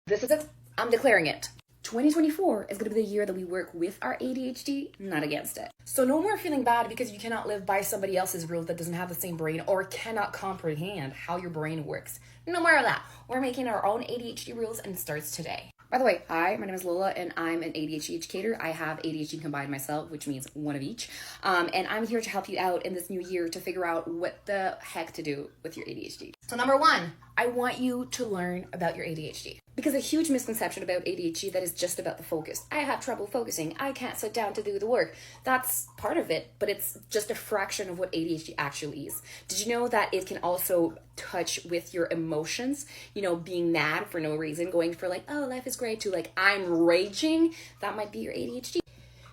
This is it. I'm declaring it. 2024 is going to be the year that we work with our ADHD, not against it. So no more feeling bad because you cannot live by somebody else's rules that doesn't have the same brain or cannot comprehend how your brain works. No more of that. We're making our own ADHD rules and it starts today. By the way, hi, my name is Lola and I'm an ADHD educator. I have ADHD combined myself, which means one of each. And I'm here to help you out in this new year to figure out what the heck to do with your ADHD. So number one, I want you to learn about your ADHD. Because a huge misconception about ADHD that is just about the focus. I have trouble focusing. I can't sit down to do the work. That's part of it, but it's just a fraction of what ADHD actually is. Did you know that it can also touch with your emotions? You know, being mad for no reason, going for like, oh, life is great, to like, I'm raging. That might be your ADHD.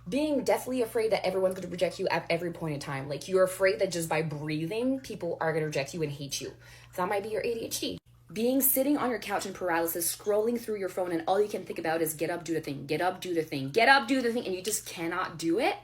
Being deathly afraid that everyone's going to reject you at every point in time. Like you're afraid that just by breathing, people are going to reject you and hate you. That might be your ADHD. Being sitting on your couch in paralysis, scrolling through your phone, and all you can think about is get up, do the thing, get up, do the thing, get up, do the thing, and you just cannot do it.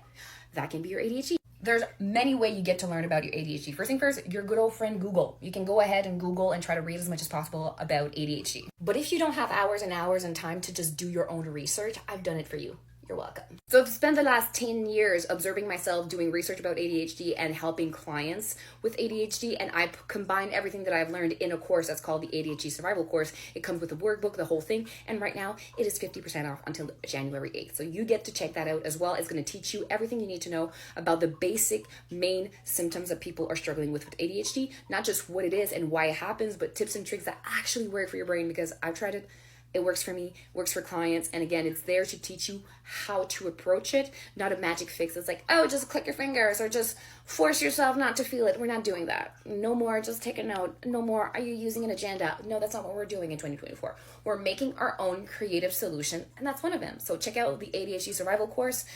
That can be your ADHD. There's many ways you get to learn about your ADHD. First thing first, your good old friend Google. You can go ahead and Google and try to read as much as possible about ADHD. But if you don't have hours and hours and time to just do your own research, I've done it for you. You're welcome. So I've spent the last 10 years observing myself, doing research about ADHD and helping clients with ADHD. And I combine everything that I've learned in a course that's called the ADHD Survival Course. It comes with a workbook, the whole thing. And right now it is 50% off until January 8th. So you get to check that out as well. It's going to teach you everything you need to know about the basic main symptoms that people are struggling with ADHD. Not just what it is and why it happens, but tips and tricks that actually work for your brain, because I've tried it. It works for me, works for clients. And again, it's there to teach you how to approach it, not a magic fix. It's like, oh, just click your fingers or just force yourself not to feel it. We're not doing that. No more, just take a note. No more, are you using an agenda? No, that's not what we're doing in 2024. We're making our own creative solution, and that's one of them. So check out the ADHD Survival Course,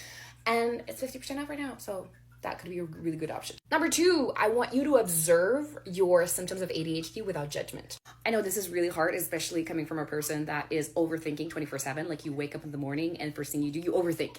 and it's 50% off right now. So that could be a really good option. Number two, I want you to observe your symptoms of ADHD without judgment. I know this is really hard, especially coming from a person that is overthinking 24/7. Like you wake up in the morning and first thing you do, you overthink.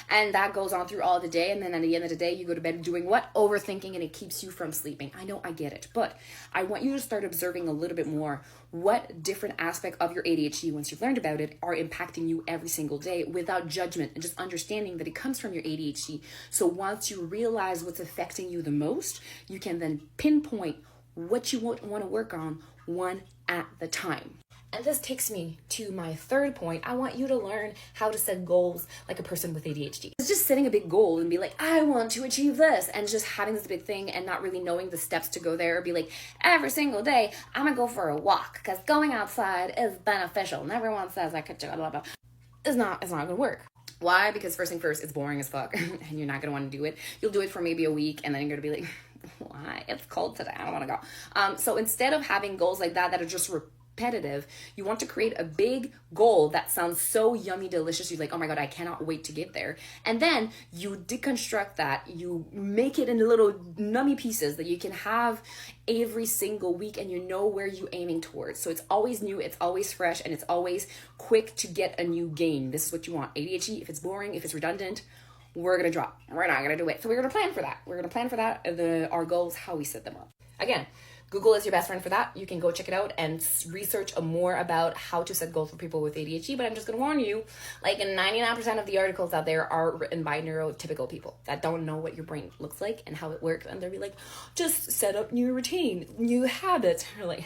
And that goes on through all the day. And then at the end of the day, you go to bed doing what? Overthinking, and it keeps you from sleeping. I know, I get it. But I want you to start observing a little bit more what different aspect of your ADHD, once you've learned about it, are impacting you every single day without judgment, and just understanding that it comes from your ADHD. So once you realize what's affecting you the most, you can then pinpoint what you want to work on one at the time. And this takes me to my third point. I want you to learn how to set goals like a person with ADHD. It's just setting a big goal and be like, I want to achieve this, and just having this big thing and not really knowing the steps to go there. Be like, every single day, I'm gonna go for a walk because going outside is beneficial. And everyone says I could do blah, blah, blah. It's not gonna work. Why? Because first thing first, it's boring as fuck and you're not gonna want to do it. You'll do it for maybe a week and then you're gonna be like, why? It's cold today, I don't wanna go. So instead of having goals like that are just repetitive, you want to create a big goal that sounds so yummy delicious, you're like, oh my god, I cannot wait to get there. And then you deconstruct that, you make it into little nummy pieces that you can have every single week, and you know where you're aiming towards. So it's always new, it's always fresh, and it's always quick to get a new gain. This is what you want. ADHD, if it's boring, if it's redundant, we're gonna drop. We're not gonna do it. So we're gonna plan for that. We're gonna plan for that, our goals, how we set them up. Again, Google is your best friend for that. You can go check it out and research more about how to set goals for people with ADHD. But I'm just going to warn you, like 99% of the articles out there are written by neurotypical people that don't know what your brain looks like and how it works. And they'll be like, just set up new routine, new habits. You're like,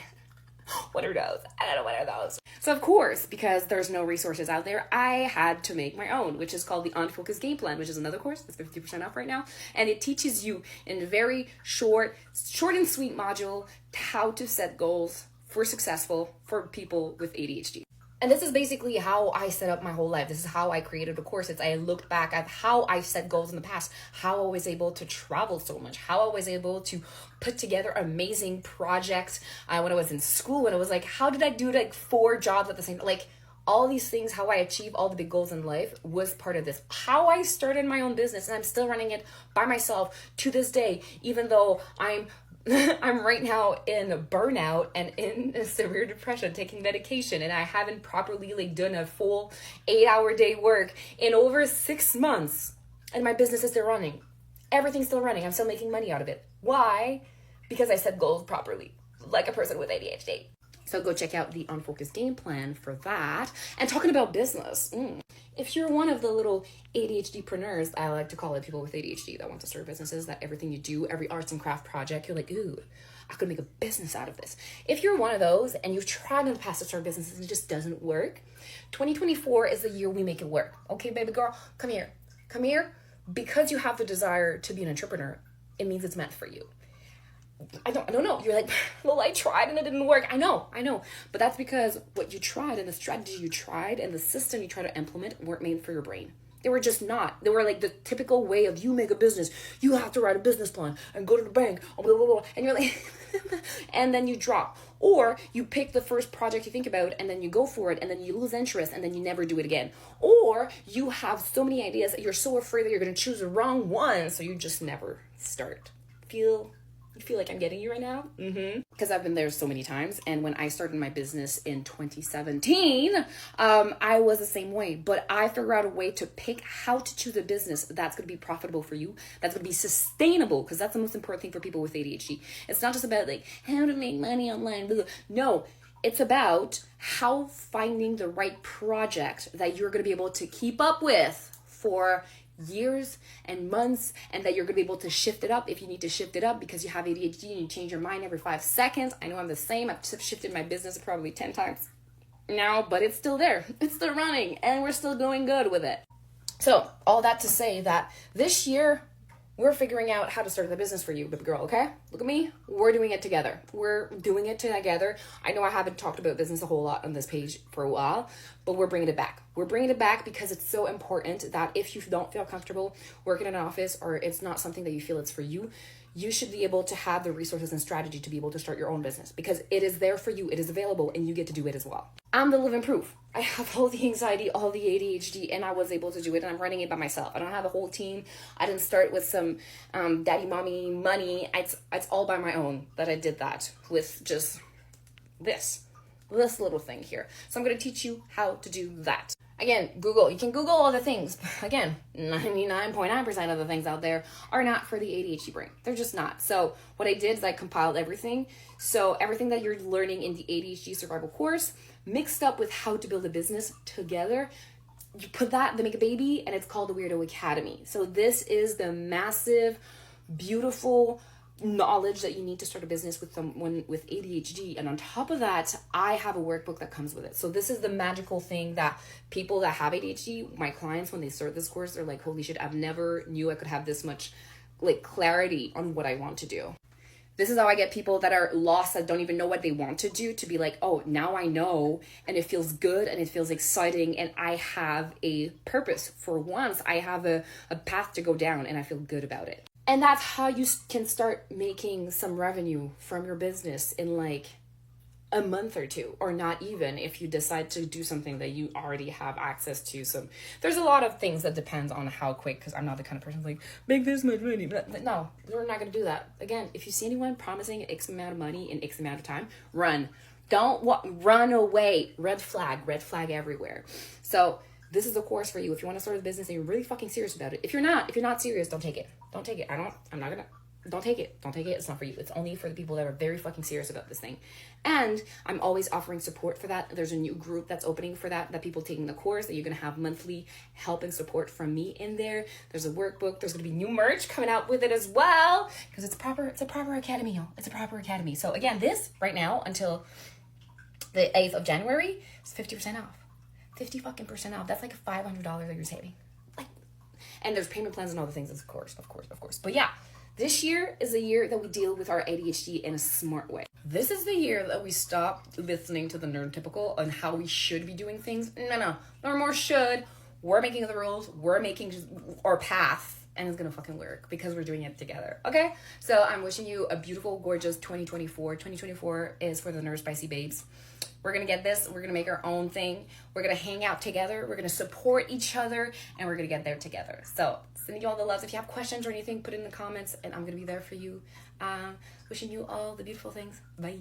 what are those? I don't know what are those. So of course, because there's no resources out there, I had to make my own, which is called the Unfocused Game Plan, which is another course. It's 50% off right now. And it teaches you in a very short and sweet module how to set goals for people with ADHD. And this is basically how I set up my whole life. This is how I created a course. I looked back at how I set goals in the past, how I was able to travel so much, how I was able to put together amazing projects when I was in school. And it was like, how did I do like 4 jobs at the same time? Like all these things, how I achieve all the big goals in life was part of this. How I started my own business, and I'm still running it by myself to this day, even though I'm right now in burnout and in a severe depression, taking medication, and I haven't properly done a full 8-hour day work in over 6 months, and my business is still running. Everything's still running. I'm still making money out of it. Why? Because I set goals properly, like a person with ADHD. So go check out the Unfocused Game Plan for that. And talking about business, if you're one of the little ADHD-preneurs, I like to call it, people with ADHD that want to start businesses, that everything you do, every arts and craft project, you're like, ooh, I could make a business out of this. If you're one of those and you've tried in the past to start businesses and it just doesn't work, 2024 is the year we make it work. Okay, baby girl, come here. Come here. Because you have the desire to be an entrepreneur, it means it's meant for you. I don't know. You're like, well, I tried and it didn't work. I know. But that's because what you tried and the strategy you tried and the system you try to implement weren't made for your brain. They were just not. They were like the typical way of, you make a business, you have to write a business plan and go to the bank, blah, blah, blah. And you're like, and then you drop. Or you pick the first project you think about and then you go for it and then you lose interest and then you never do it again. Or you have so many ideas that you're so afraid that you're going to choose the wrong one, so you just never start. You feel like I'm getting you right now? Because I've been there so many times. And when I started my business in 2017, I was the same way. But I figured out a way to pick how to choose a business that's going to be profitable for you, that's going to be sustainable, because that's the most important thing for people with ADHD. It's not just about like how to make money online. Blah, blah. No, it's about how finding the right project that you're going to be able to keep up with for years and months, and that you're going to be able to shift it up if you need to shift it up because you have ADHD and you change your mind every 5 seconds. I know I'm the same. I've shifted my business probably 10 times now, but it's still there. It's still running and we're still going good with it. So all that to say that this year we're figuring out how to start the business for you, baby girl, okay? Look at me. We're doing it together. I know I haven't talked about business a whole lot on this page for a while, but we're bringing it back. We're bringing it back because it's so important that if you don't feel comfortable working in an office or it's not something that you feel it's for you, you should be able to have the resources and strategy to be able to start your own business because it is there for you. It is available and you get to do it as well. I'm the living proof. I have all the anxiety, all the ADHD, and I was able to do it, and I'm running it by myself. I don't have a whole team. I didn't start with some daddy, mommy money. It's all by my own that I did that with just this little thing here. So I'm going to teach you how to do that. Again, Google. You can Google all the things. Again, 99.9% of the things out there are not for the ADHD brain. They're just not. So what I did is I compiled everything. So everything that you're learning in the ADHD survival course mixed up with how to build a business together. You put that, they make a baby, and it's called the Weirdo Academy. So this is the massive, beautiful knowledge that you need to start a business with someone with ADHD. And on top of that, I have a workbook that comes with it. So this is the magical thing that people that have ADHD, my clients, when they start this course, they're like, holy shit, I've never knew I could have this much like clarity on what I want to do. This is how I get people that are lost, that don't even know what they want to do, to be like, oh, now I know, and it feels good and it feels exciting, and I have a purpose. For once, I have a path to go down and I feel good about it. And that's how you can start making some revenue from your business in like a month or two, or not even if you decide to do something that you already have access to. So there's a lot of things that depends on how quick, because I'm not the kind of person like, make this much money. But no, we're not going to do that. Again, if you see anyone promising X amount of money in X amount of time, run. Don't run away. Red flag everywhere. So this is the course for you. If you want to start a business and you're really fucking serious about it. If you're not serious, don't take it. Don't take it. Don't take it. It's not for you. It's only for the people that are very fucking serious about this thing. And I'm always offering support for that. There's a new group that's opening for that people taking the course, that you're going to have monthly help and support from me in there. There's a workbook. There's going to be new merch coming out with it as well, because it's a proper academy, y'all. It's a proper academy. So again, this right now until the 8th of January is 50% off. 50% off. That's like $500 that you're saving. And there's payment plans and all the things, of course. But yeah, this year is the year that we deal with our ADHD in a smart way. This is the year that we stop listening to the neurotypical on how we should be doing things. No more should. We're making the rules. We're making our path, and it's gonna fucking work because we're doing it together. Okay? So I'm wishing you a beautiful, gorgeous 2024. 2024 is for the Nurse Spicy babes. We're going to get this. We're going to make our own thing. We're going to hang out together. We're going to support each other, and we're going to get there together. So sending you all the loves. If you have questions or anything, put it in the comments, and I'm going to be there for you. Wishing you all the beautiful things. Bye.